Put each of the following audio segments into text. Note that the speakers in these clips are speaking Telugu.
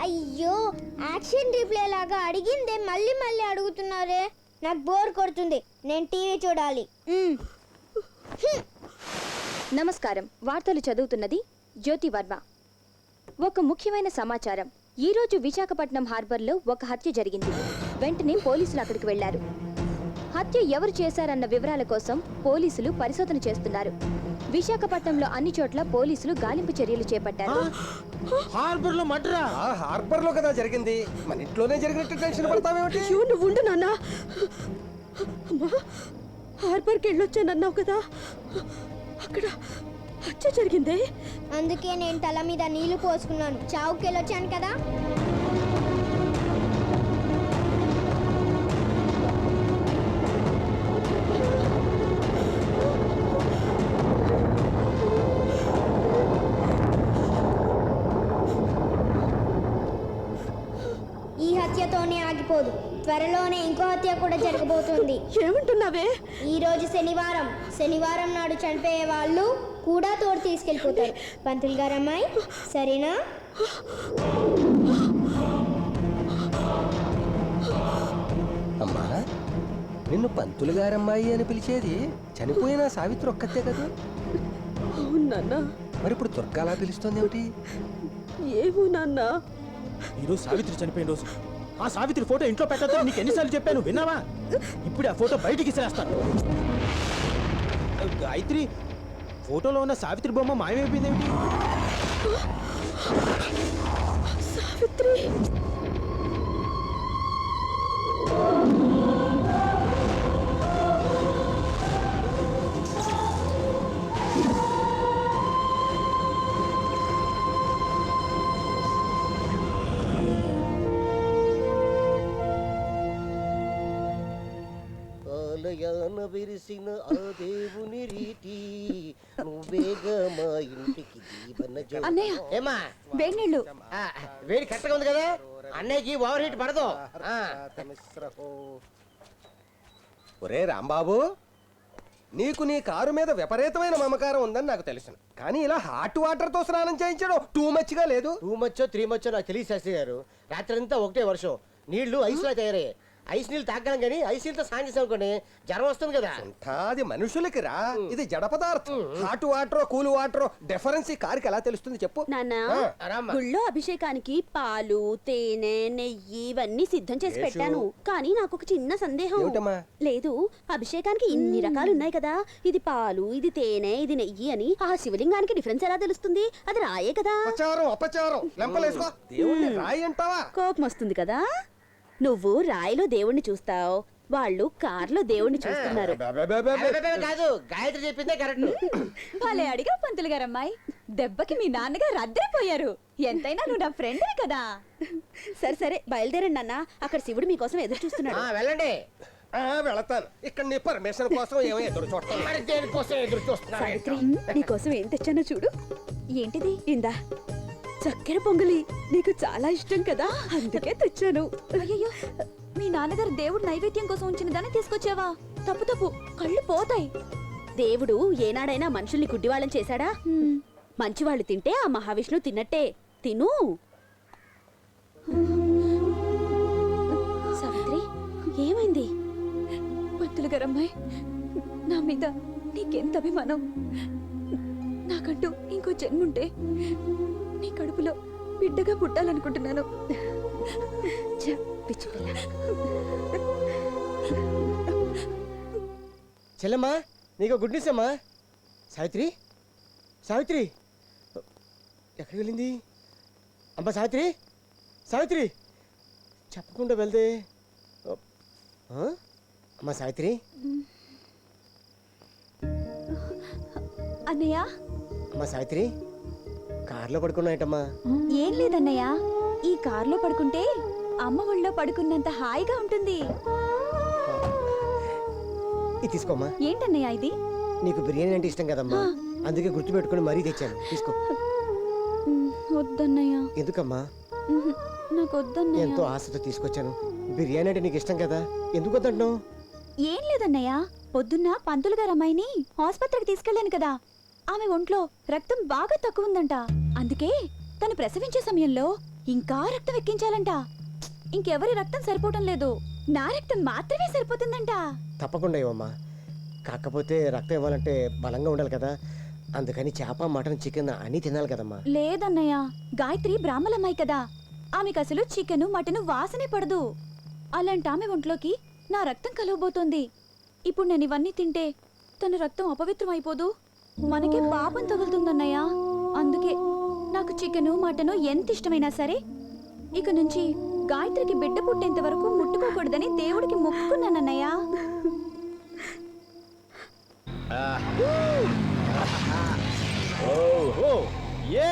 అయ్యో యాక్షన్ రిప్లే లాగా అడిగిందే మళ్ళీ మళ్ళీ అడుగుతున్నారే. నాకు బోర్ కొడుతుంది, నేను టీవీ చూడాలి. నమస్కారం. వార్తలు చదువుతున్నది జ్యోతి వర్మ. ఒక ముఖ్యమైన సమాచారం. ఈరోజు విశాఖపట్నం హార్బర్లో ఒక హత్య జరిగింది. వెంటనే పోలీసులు అక్కడికి వెళ్లారు. హత్య ఎవరు చేశారన్న వివరాల కోసం పోలీసులు పరిశోధన చేస్తున్నారు. విశాఖపట్నంలో అన్ని చోట్ల పోలీసులు గాలింపు చర్యలు చేపట్టారు. హార్బర్లో మర్డరా? హార్బర్లో కదా జరిగింది, మన ఇంట్లోనే జరిగినట్టు టెన్షన్ పడతావేమిటి? నువ్వు ఉండు నాన్న. అమ్మా, హార్బర్కి వెళ్ళొచ్చానన్నావు కదా, అక్కడ హత్య జరిగిందే. అందుకే నేను తల మీద నీళ్లు పోసుకున్నాను. చావుకి వెళ్ళొచ్చాను కదా. ఈ హత్యతోనే ఆగిపోదు, త్వరలోనే ఇంకో హత్య కూడా జరగబోతుంది. ఏమంటున్నావే? ఈ రోజు శనివారం నాడు చనిపోయే వాళ్ళు కూడా తోడు తీసుకెళ్ళిపోతారు. పంతులు గారు అమ్మాయి, సరేనా? అమ్మా, నిన్ను పంతులు గారమ్మాయి అని పిలిచేది చనిపోయిన సావిత్రి ఒక్కతే కదా? అవును నాన్న. మరి ఇప్పుడు దుర్గాలా పిలుస్తుంది ఏమిటి? ఏమో నాన్న. ఈరోజు సావిత్రి చనిపోయిన రోజు. ఆ సావిత్రి ఫోటో ఇంట్లో పెట్టద్దని నీకు ఎన్నిసార్లు చెప్పాను, విన్నావా? ఇప్పుడు ఆ ఫోటో బయటికి ఇసిరేస్తాను. గాయత్రి, ఫోటోలో ఉన్న సావిత్రి బొమ్మ మాయమైపోయిందేమిటి? సావిత్రి విరిసిన ఆ దేవుని రీతి నువ్వేగా మా ఇంటికి ఏమా వేణీళ్ళు వేడి కరెక్ట్గా ఉంది కదా. అన్నయ్యకి ఓవర్ హీట్ పడదు. ఒరే రాంబాబు, నీకు నీ కారు మీద విపరీతమైన మమకారం ఉందని నాకు తెలుసు. కానీ ఇలా హాట్ వాటర్తో స్నానం చేయించడం టూ మచ్గా లేదు? 2 మచ్చో 3 మచ్చో నాకు తెలియ శాస్త్రి గారు. రాత్రంతా ఒకటే వర్షం, నీళ్లు ఐస్లా తయారయ్యాయి. ఐస్ నీళ్ళు తాగలం కానీ ఐస్ నీళ్ళతో స్నానం చేసాం అనుకోండి జ్వరం వస్తుంది కదా. అది మనుషులకి రా, ఇది జడ పదార్థం. Hot water cool water difference ఈ కారుకి ఎలా తెలుస్తుంది చెప్పు నాన్న. గుళ్ళో అభిషేకానికి పాలు, తేనె, నెయ్యి ఇవన్నీ సిద్ధం చేసి పెట్టాను. కానీ నాకు ఒక చిన్న సందేహం. లేదు, అభిషేకానికి ఇన్ని రకాలు ఉన్నాయి కదా, ఇది పాలు, ఇది తేనె, ఇది నెయ్యి అని ఆ శివలింగానికి డిఫరెన్స్ ఎలా తెలుస్తుంది? అది రాయే కదా. అపచారం లెంపలేసుకో. దేవుణ్ణి రాయి అంటావా? కోపం వస్తుంది కదా. నువ్వు రాయిలో దేవుణ్ణి చూస్తావు, వాళ్ళు కార్లో దేవుణ్ణి చూస్తున్నారు. కాదు, గాయత్రి చెప్పిందే కరెక్ట్. భలే అడిగా పంతులు గారమ్మాయి. దెబ్బకి మీ నాన్నగారు అద్దరిపోయారు. ఎంతైనా నువ్వు నా ఫ్రెండ్ కదా. సరే సరే బయలుదేరండి నాన్న, అక్కడ శివుడు మీకోసం ఎదురు చూస్తున్నాడు. వెళ్ళండి. వెళతాను. ఇక్కడ నీ పర్మిషన్ కోసం ఏమో ఎదురు చూస్తాను. సావిత్రి, నీకోసం ఏం తెచ్చానో చూడు. ఏంటిది? ఇందా చక్కెర పొంగలి, నీకు చాలా ఇష్టం కదా, అందుకే తెచ్చాను. అయ్యో, మీ నాన్నగారు దేవుడు నైవేద్యం కోసం ఉంచిన దాన్ని తీసుకొచ్చావా? తప్పు తప్పు, కళ్ళు పోతాయి. దేవుడు ఏనాడైనా మనుషుల్ని గుడ్డివాళ్ళని చేశాడా? మంచివాళ్ళు తింటే ఆ మహావిష్ణు తిన్నట్టే. తిను. సావిత్రి, ఏమైంది? పంతులు గారమ్మాయి, నా మీద నీకెంత అభిమానం. నాకంటూ ఇంకో జన్ముంటే నీ కడుపులో బిడ్డగా పుట్టాలనుకుంటున్నాను. చెల్లమ్మా, నీకు గుడ్ న్యూస్ అమ్మా. సావిత్రి ఎక్కడికి వెళ్ళింది అమ్మా? సావిత్రి చెప్పకుండా వెళ్తే అమ్మా. సావిత్రి అన్నయ్య. అమ్మా సావిత్రి, కార్లో పడుకున్నాయటమ్మా. ఏం లేదన్నయ్య, ఈ కార్లో పడుకుంటే అమ్మ ఒళ్ళో పడుకున్నంత హాయిగా ఉంటుంది. ఇది తీసుకోమ్మా. ఏంటన్నయ్య ఇది? నీకు బిర్యానీ అంటే ఇష్టం కదమ్మా, అందుకే గుర్తు పెట్టుకుని మరీ తెచ్చాను, తీసుకో. వద్దన్నయ్య. ఎందుకమ్మా? నాకు వద్దన్నయ్య. ఎంతో ఆశతో తీసుకొచ్చాను. బిర్యానీ అంటే నీకు ఇష్టం కదా, ఎందుకు వద్దంటున్నావు? ఏం లేదన్నయ్య, పొద్దున్న పంతులు గారు అమ్మాయిని ఆసుపత్రికి తీసుకెళ్లాను కదా, ఆమె ఒంట్లో రక్తం బాగా తక్కువ ఉందంట. అందుకే తను ప్రసవించే సమయంలో ఇంకా రక్తం ఎక్కించాలంట. ఇంకెవరి రక్తం సరిపోవటం లేదు, నా రక్తం మాత్రమే సరిపోతుందంట. తప్పకుండా ఇవ్వమ్మా. కాకపోతే రక్తం ఇవ్వాలంటే బలంగా ఉండాలి కదా, అందుకని చేప మటన్ చికెన్ అన్నీ తినాలి కదమ్మా. లేదన్నయ్య, గాయత్రి బ్రాహ్మలమ్మాయి కదా, ఆమెకు అసలు చికెను మటను వాసనే పడదు. అలాంటి ఆమె ఒంట్లోకి నా రక్తం కలవబోతోంది. ఇప్పుడు నేను ఇవన్నీ తింటే తన రక్తం అపవిత్రం అయిపోదు, మనకే పాపం తగులుతుందన్నయ్య. అందుకే నాకు చికెను మటను ఎంత ఇష్టమైనా సరే ఇక నుంచి గాయత్రికి బిడ్డ పుట్టేంత వరకు ముట్టుకోకూడదని దేవుడికి మొక్కుకున్నానన్నయ్య. ఓహో ఏ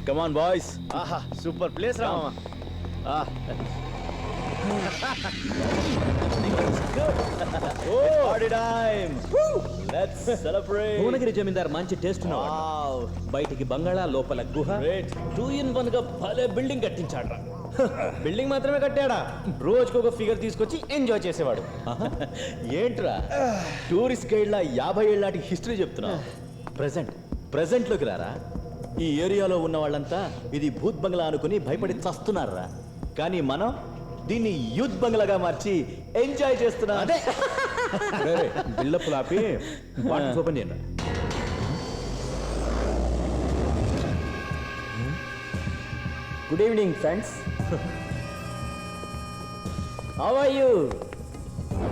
కమ్ ఆన్ బాయ్స్. ఆహా సూపర్ ప్లేస్ రా మామ. Party time. Let's celebrate. Bhuvanagiri జమీందార్ మంచి టేస్ట్ ఉన్నవాడు. బయటికి బంగాళా, లోపల గుహ, 2 in 1 గా భలే బిల్డింగ్ కట్టించాడ్రా. బిల్డింగ్ మాత్రమే కట్టాడా, రోజుకు ఒక ఫిగర్ తీసుకొచ్చి ఎంజాయ్ చేసేవాడు. ఏంట్రా టూరిస్ట్ గైడ్ లా 50 ఏళ్ళ నాటి హిస్టరీ చెప్తున్నా. ప్రెసెంట్ లోకి రారా. ఈ ఏరియాలో ఉన్న వాళ్ళంతా ఇది భూత్ బంగ్లా అనుకుని భయపడి చస్తున్నారా. కానీ మనం దీన్ని యూత్ బంగ్లాగా మార్చి ఎంజాయ్ చేస్తున్నాం. అదే బిల్డప్ లాపి బాటిల్స్ ఓపెన్ చేయండి. Good evening friends. How are you?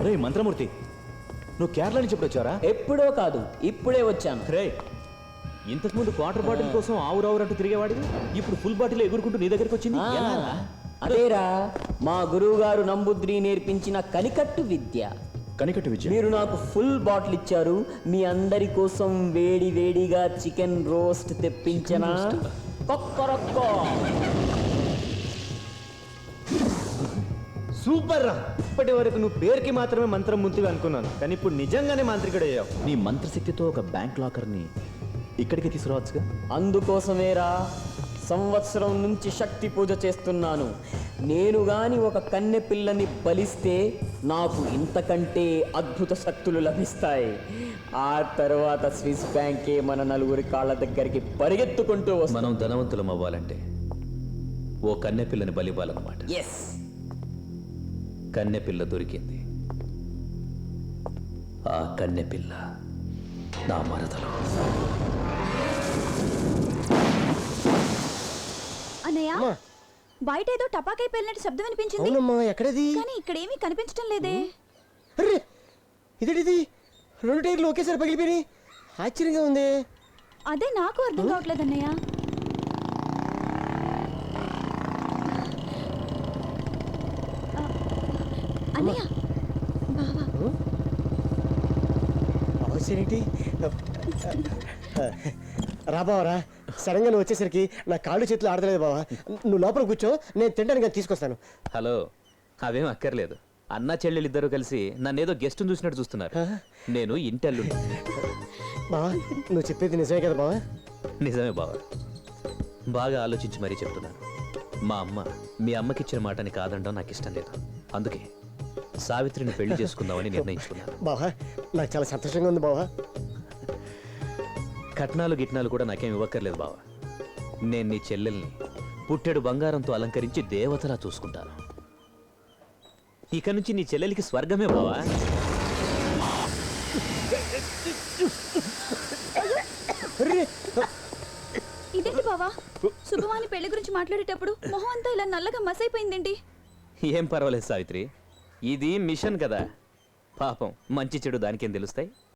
రే మంత్రమూర్తి, నువ్వు కేరళ నుంచి ఎప్పుడు వచ్చారా? ఎప్పుడో కాదు, ఇప్పుడే వచ్చాను. రే ఇంతకుముందు క్వార్టర్ బాటిల్ కోసం ఆవురావురంటూ తిరిగేవాడివి, ఇప్పుడు ఫుల్ బాటిల్ ఎగురుకుంటూ నీ దగ్గరికి వచ్చింది. ఆ, ఎలారా? అదేరా మా గురువు గారు నంబుద్రి నేర్పించిన కనికట్టు విద్య. కనికట్టు విద్య. మీరు నాకు ఫుల్ బాటిల్ ఇచ్చారు, మీ అందరి కోసం వేడి వేడిగా చికెన్ రోస్ట్ తెప్పించనా? కొక్కరొక్కో. సూపర్ రా. ఇప్పటి వరకు నువ్వు పేరుకి మాత్రమే మంత్రం ముంతివి అనుకున్నాను, కానీ ఇప్పుడు నిజంగానే మాంత్రికుడు అయ్యావు. నీ మంత్రశక్తితో ఒక బ్యాంక్ లాకర్ని ఇక్కడికి తీసుకురావచ్చుగా. అందుకోసమేరా సంవత్సరం నుంచి శక్తి పూజ చేస్తున్నాను. నేను గాని ఒక కన్నె పిల్లని బలిస్తే నాకు ఇంతకంటే అద్భుత శక్తులు లభిస్తాయి. ఆ తర్వాత స్విస్ బ్యాంకే మన నలుగురి కాళ్ళ దగ్గరికి పరిగెత్తుకుంటూ వస్తాం. మనం ధనవంతులం అవ్వాలంటే ఓ కన్నెపిల్లని బలివ్వాలన్నమాట. ఎస్. కన్నెపిల్ల దొరికింది. ఆ కన్నెపిల్ల నా మరదలు. అన్నయ్య, బయట ఏదో టపాకాయ పేలినట్టు శబ్దం వినిపించింది. అవునమ్మా, ఎక్కడది? కానీ ఇక్కడేమీ కనిపించడం లేదే. అరే ఇదేంటిది, 2 టైర్లు ఒకేసారి పగిలిపోయి ఆశ్చర్యంగా ఉంది. అదే నాకు అర్థం కావట్లేదు అన్నయ్య. అన్నయ్య, బావా, అవసరం ఏంటి? రా బావరా, సడన్ గా నువ్వు వచ్చేసరికి నా కాళ్ళు చేతులు ఆడలేదు బావా. నువ్వు లోపల కూర్చో, నేను తినడానికి తీసుకొస్తాను. హలో, అవేం అక్కర్లేదు. అన్న చెల్లెలు ఇద్దరు కలిసి నన్నేదో గెస్ట్ చూసినట్టు చూస్తున్నారు. నేను ఇంటెల్లు. బావా నువ్వు చెప్పేది నిజమే కదా బావా? నిజమే బావా, బాగా ఆలోచించి మరీ చెప్తున్నాను. మా అమ్మ మీ అమ్మకిచ్చిన మాటని కాదండం నాకు ఇష్టం లేదు. అందుకే సావిత్రిని పెళ్లి చేసుకుందామని నిర్ణయించుకున్నాను. బావా నాకు చాలా సంతోషంగా ఉంది బావా. కట్నాలు గిట్నాలు కూడా నాకేం ఇవ్వక్కర్లేదు బావా. నేను నీ చెల్లెల్ని పుట్టెడు బంగారంతో అలంకరించి దేవతలా చూసుకుంటాను. ఇక నుంచి నీ చెల్లెలికి స్వర్గమే బావా. ఇదేంటి బావా, శుభవాని పెళ్లి గురించి మాట్లాడేటప్పుడు మొహం అంతా ఇలా నల్లగా మసైపోయిందేంటి? ఏం పర్వాలేదు సావిత్రి, ఇది మిషన్ కదా. పాపం మంచి చెడు దానికేం తెలుస్తాయి.